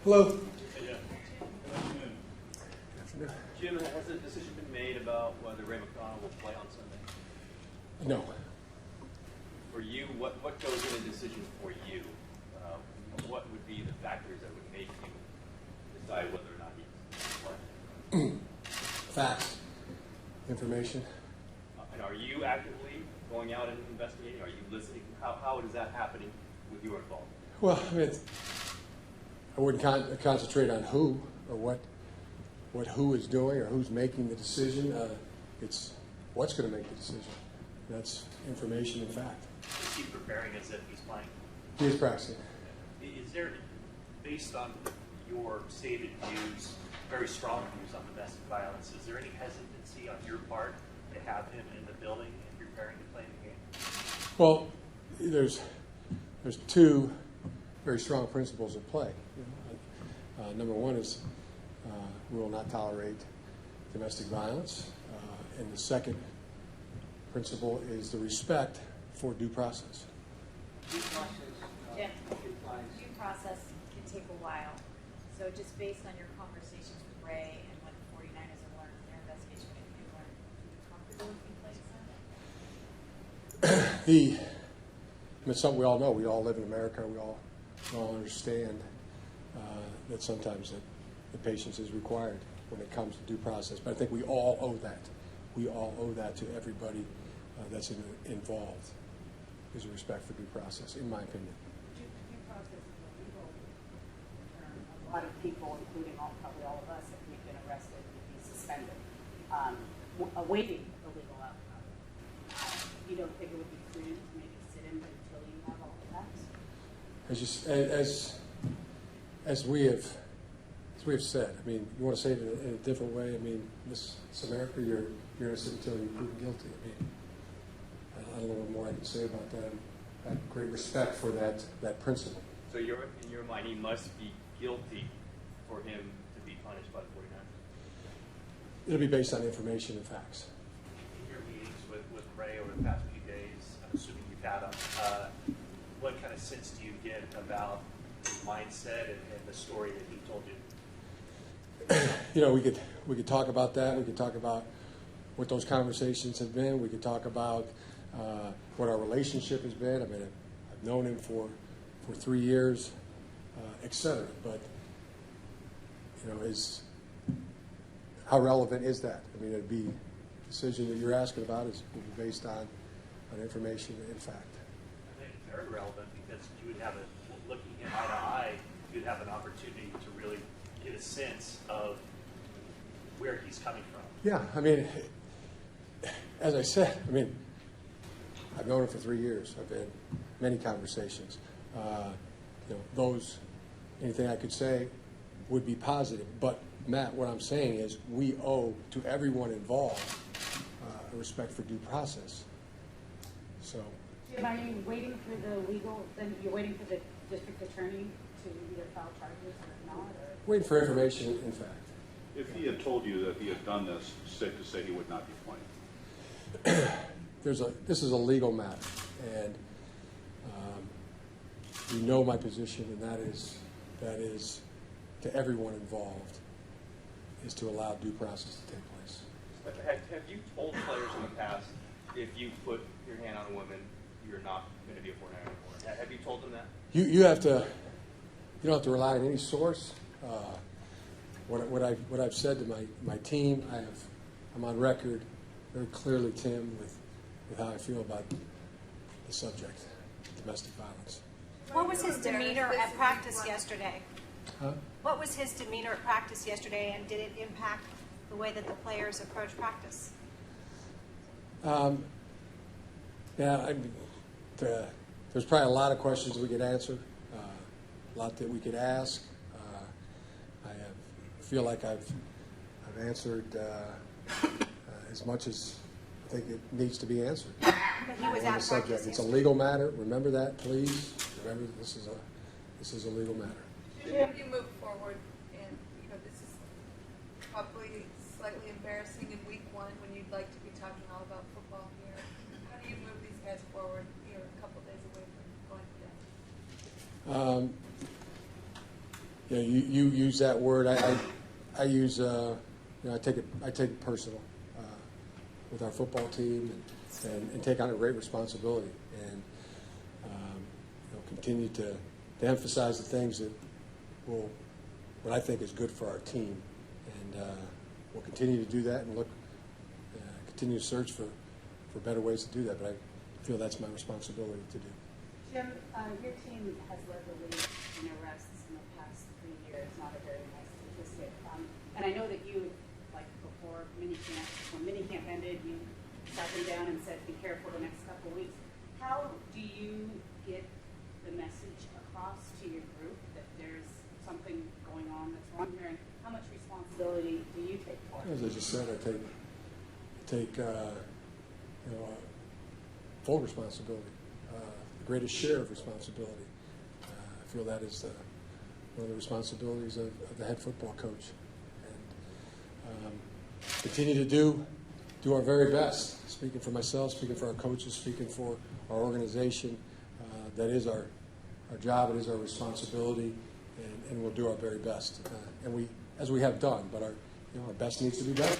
Hello. Hey, Afternoon. Jim, has a decision been made about whether Ray McDonald will play on Sunday? No. For you, what goes in a decision for you? What would be the factors that would make you decide whether or not he's playing? Facts. Information. And are you actively going out and investigating? Are you listening? How is that happening with your involvement? Well, I mean, I wouldn't concentrate on who or what who is doing or who's making the decision. It's what's going to make the decision. That's information and fact. Is he preparing as if he's playing? He is practicing. Is there, based on your stated views, very strong views on domestic violence, is there any hesitancy on your part to have him in the building and preparing to play the game? Well, there's two very strong principles at play. Number one is we will not tolerate domestic violence, and the second principle is the respect for due process. Due process can take a while. So just based on your conversations with Ray and what the 49ers have learned in their investigation, if you learned, are you comfortable with him playing Sunday? It's something we all know. We all live in America. We all understand that sometimes the patience is required when it comes to due process. But I think we all owe that. We all owe that to everybody that's involved. Is a respect for due process, in my opinion. Due process is a legal term. A lot of people, including probably all of us, if we've been arrested, we'd be suspended, awaiting the legal outcome. You don't think it would be prudent to maybe sit in until you have all the facts? As we have said, I mean, you want to say it in a different way. I mean, this America, you're innocent until you're proven guilty. I mean, I don't know what more I can say about that. I have great respect for that principle. So in your mind, he must be guilty for him to be punished by the 49ers? It'll be based on information and facts. In your meetings with Ray over the past few days, I'm assuming you've had them, what kind of sense do you get about his mindset and the story that he told you? You know, we could talk about that. We could talk about what those conversations have been. We could talk about what our relationship has been. I mean, I've known him for 3 years, etc. But you know, how relevant is that? I mean, it'd be the decision that you're asking about is based on information and fact. I think it's very relevant because you would have looking him eye to eye, you'd have an opportunity to really get a sense of where he's coming from. Yeah, I mean, as I said, I mean, I've known him for 3 years. I've had many conversations. You know, anything I could say would be positive. But Matt, what I'm saying is we owe to everyone involved a respect for due process. So. Jim, are you waiting for the legal? Then you're waiting for the district attorney to either file charges or not? Or? Waiting for information and fact. If he had told you that he had done this, safe to say he would not be playing. This is a legal matter, and you know my position, and that is to everyone involved, is to allow due process to take place. Have you told players in the past, if you put your hand on a woman, you're not going to be a 49er anymore? Have you told them that? You don't have to rely on any source. What I've said to my team, I'm on record very clearly, Tim, with how I feel about the subject, domestic violence. What was his demeanor at practice yesterday? Huh? What was his demeanor at practice yesterday, and did it impact the way that the players approach practice? There's probably a lot of questions we could answer, a lot that we could ask. I feel like I've answered as much as I think it needs to be answered. But he was on at the subject. practice It's a yesterday. legal matter. Remember that, please. Remember that this is a legal matter. If you move forward, and this is probably slightly embarrassing in week 1 when you'd like to be talking all about football here, how do you move these guys forward? You're a couple days away from going to death. you know, you use that word. I use, you know, I take it personal with our football team and take on a great responsibility and you know, continue to emphasize the things that will, what I think is good for our team. And we'll continue to do that and continue to search for better ways to do that. But I feel that's my responsibility to do. Jim, your team has led the league in arrests in the past 3 years, not a very nice statistic. And I know that you, like before minicamp, when minicamp ended, you sat them down and said, be careful the next couple of weeks. How do you get the message across to your group that there's something going on that's wrong here? And how much responsibility do you take for it? As I just said, I take you know, full responsibility, the greatest share of responsibility. I feel that is one of the responsibilities of the head football coach. And continue to do our very best, speaking for myself, speaking for our coaches, speaking for our organization. That is our job, it is our responsibility, and we'll do our very best. And as we have done, but our best needs to be better.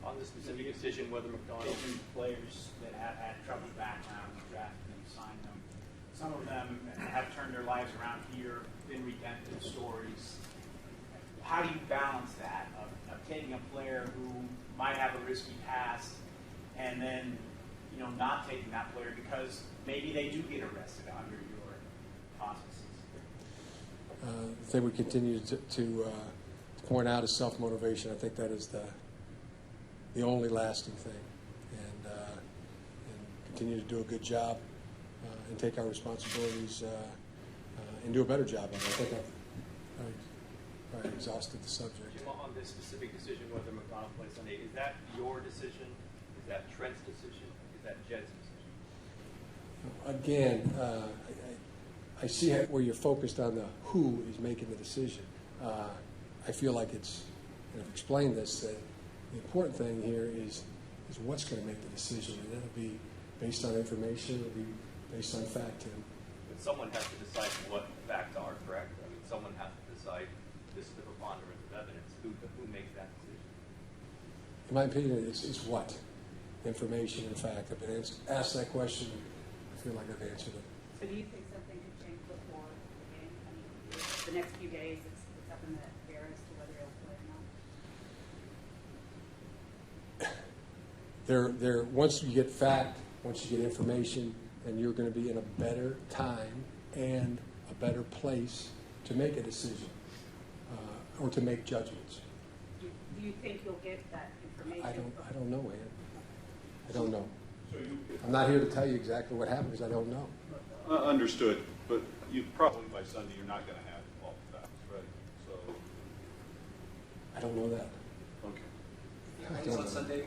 On the specific decision whether McDonald, Taking players that have had troubled backgrounds, drafted them, signed them. Some of them have turned their lives around here, been redemptive stories. How do you balance that of taking a player who might have a risky past and then, you know, not taking that player because maybe they do get arrested under your auspices? The thing we continue to point out is self-motivation. I think that is the only lasting thing, and continue to do a good job and take our responsibilities and do a better job of it. I think I've exhausted the subject. Jim, on this specific decision whether McDonald plays Sunday, is that your decision? Is that Trent's decision? Is that Jed's decision? Again, I see where you're focused on the who is making the decision. I feel like it's, and I've explained this, that the important thing here is what's going to make the decision, and that'll be based on information, it'll be based on fact, Tim. But someone has to decide what the facts are, correct? I mean, someone has to decide this is the preponderance of evidence. Who makes that decision? In my opinion, it's what? Information and fact. I've been asked that question. I feel like I've answered it. So do you think something could change before the game? I mean, the next few days, it's up in the air as to whether he'll play or not? Once you get fact, once you get information, then you're going to be in a better time and a better place to make a decision or to make judgments. Do you think you'll get that information? I don't know, Ann. I don't know. I'm not here to tell you exactly what happened because I don't know. Understood, but you probably by Sunday you're not going to have all the facts, right? So, I don't know that. okay. I If he don't plays on know. Sunday,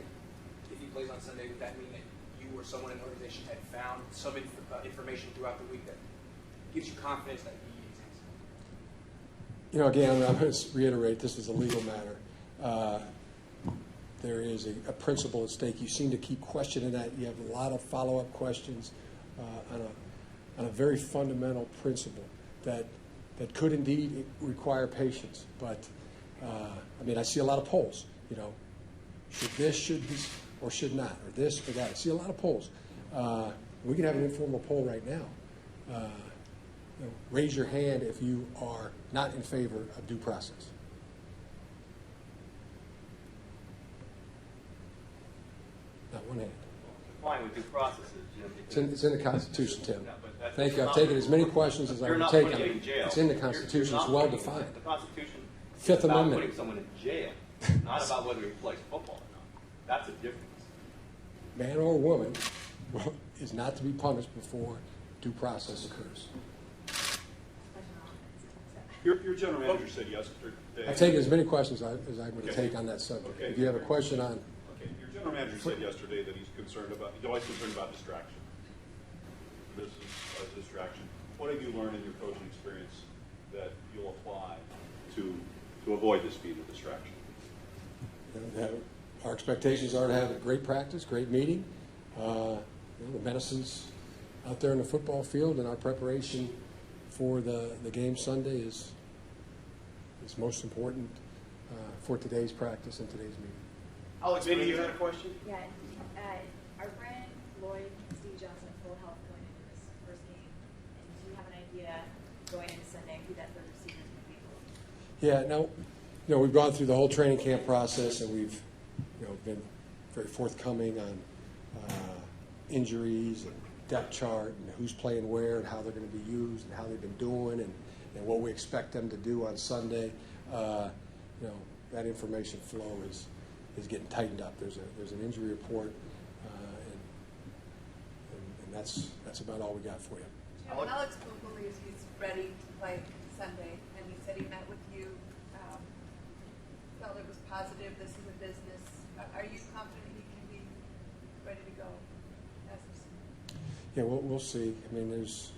if he plays on Sunday, would that mean that you or someone in the organization had found some information throughout the week that gives you confidence that he exists? You know, again, I'm going to reiterate, this is a legal matter. There is a principle at stake. You seem to keep questioning that. You have a lot of follow-up questions on a very fundamental principle that could indeed require patience. But, I mean, I see a lot of polls, you know, should this, or should not, or this or that. I see a lot of polls. We can have an informal poll right now. You know, raise your hand if you are not in favor of due process. Not one hand. Complying with due processes, Jim. It's in the Constitution, Tim. No, but that's- Thank you. I've taken as many questions as I You're can not take putting on him in it. jail. It's in the You're Constitution. not It's well putting- defined. The Constitution Fifth is about Amendment. putting someone in jail, not about whether he plays football or not. That's a difference. Man or woman is not to be punished before due process occurs. Your general manager said yesterday. I've taken as many questions as I'm going to Okay. take on that subject. Okay. If you have a question on, Okay, your general manager said yesterday that he's always concerned about distraction. This is a distraction. What have you learned in your coaching experience that you'll apply to avoid this being a distraction? our expectations are to have a great practice, great meeting. You know, the medicine's out there in the football field, and our preparation for the game Sunday is is most important for today's practice and today's meeting. Alex, maybe you had a question? Yeah, are Brandon, Lloyd, and Steve Johnson at full health going into this first game? And do you have an idea going into Sunday who that third receiver is going to be? Yeah, no, we've gone through the whole training camp process, and we've, been very forthcoming on injuries and depth chart and who's playing where and how they're going to be used and how they've been doing and what we expect them to do on Sunday. That information flow is getting tightened up. There's an injury report, and that's about all we got for you. Alex believes he's ready to play Sunday, and he said he met with you, felt it was positive. This is a business. Are you confident he can be ready to go as of Sunday? Yeah, we'll see. I mean, there's,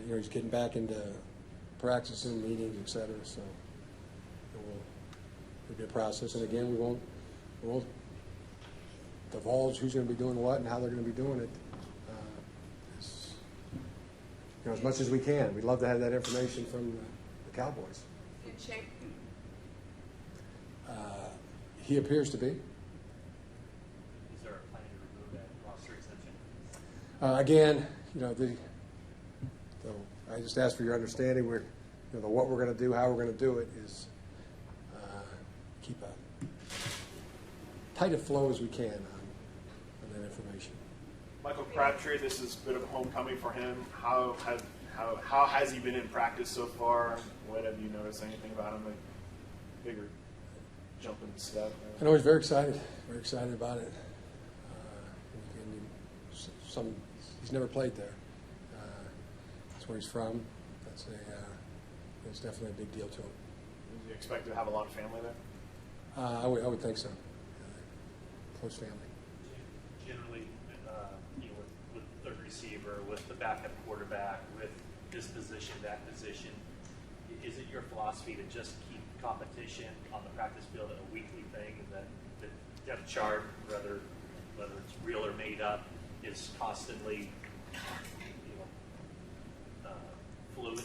he's getting back into practicing, meetings, et cetera. So it'll be a process. And again, we won't divulge who's going to be doing what and how they're going to be doing it. As much as we can. We'd love to have that information from the Cowboys. In shape? He appears to be. Is there a plan to remove that roster exemption? Again, so I just ask for your understanding. What we're going to do, how we're going to do it is keep a tight a flow as we can on that information. Michael Crabtree, this is a bit of a homecoming for him. How has he been in practice so far? What have you noticed? Anything about him? Like bigger jump in step? I know he's very excited about it. He's never played there. That's where he's from. It's definitely a big deal to him. Do you expect to have a lot of family there? I would think so. Close family. Generally, with the receiver, with the backup quarterback, with this position, that position, is it your philosophy to just keep competition on the practice field a weekly thing, and that the depth chart, whether it's real or made up, is constantly fluid?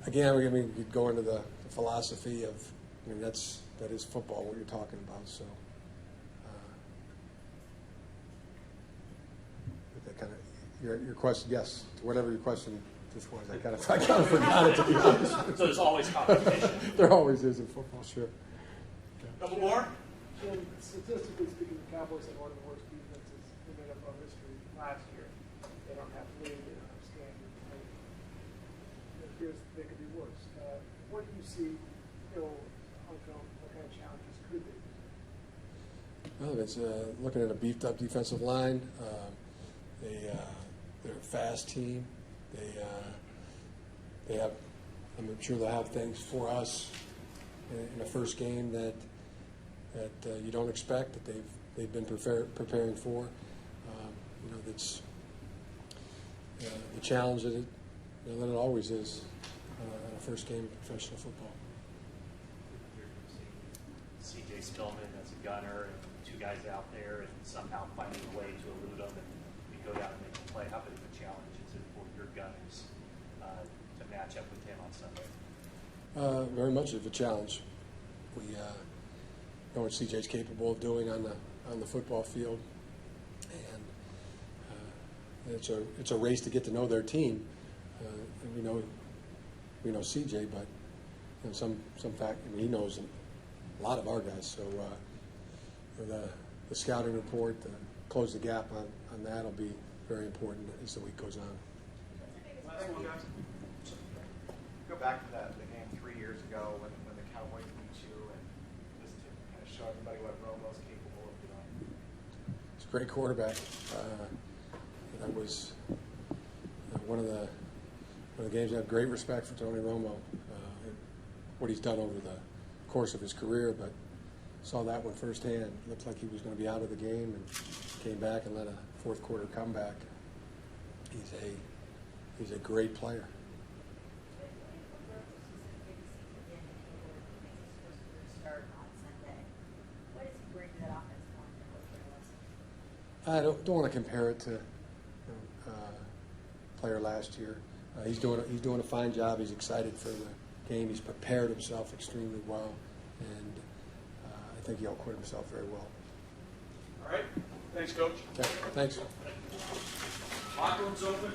Again, we could go into the philosophy of, that is football, what you're talking about. So that kind of your question, yes, to whatever your question just was. I kind of forgot it, to be honest. So there's always competition. There always is in football, sure. Couple more? Jim, statistically speaking, the Cowboys had one of the worst defenses in NFL history last year. They don't have lead, they don't have standard. It appears they could be worse. What do you see, on film? What kind of challenges could they be? Well, it's looking at a beefed up defensive line. They're a fast team. They have. I'm sure they'll have things for us in the first game that you don't expect, that they've been preparing for. That's the challenge that it always is in a first game of professional football. C.J. Spillman as a gunner and two guys out there and somehow finding a way to elude them and we go down and make a play. How big of a challenge is it for your gunners to match up with him on Sunday? Very much of a challenge. We know what CJ's capable of doing on the football field, and it's a race to get to know their team. And we know CJ, but some fact, he knows a lot of our guys. So the scouting report, close the gap on that will be very important as the week goes on. Last one, guys. Go back to the game 3 years ago when the Cowboys beat you, and just to kind of show everybody what Romo's capable of doing. He's a great quarterback. That was one of the games I have great respect for Tony Romo, and what he's done over the course of his career, but saw that one firsthand. Looked like he was going to be out of the game and came back and led a fourth quarter comeback. He's a great player. I don't want to compare it to player last year. He's doing a fine job. He's excited for the game. He's prepared himself extremely well, and I think he'll acquit himself very well. All right. Thanks, Coach. Okay, thanks. Locker room's open.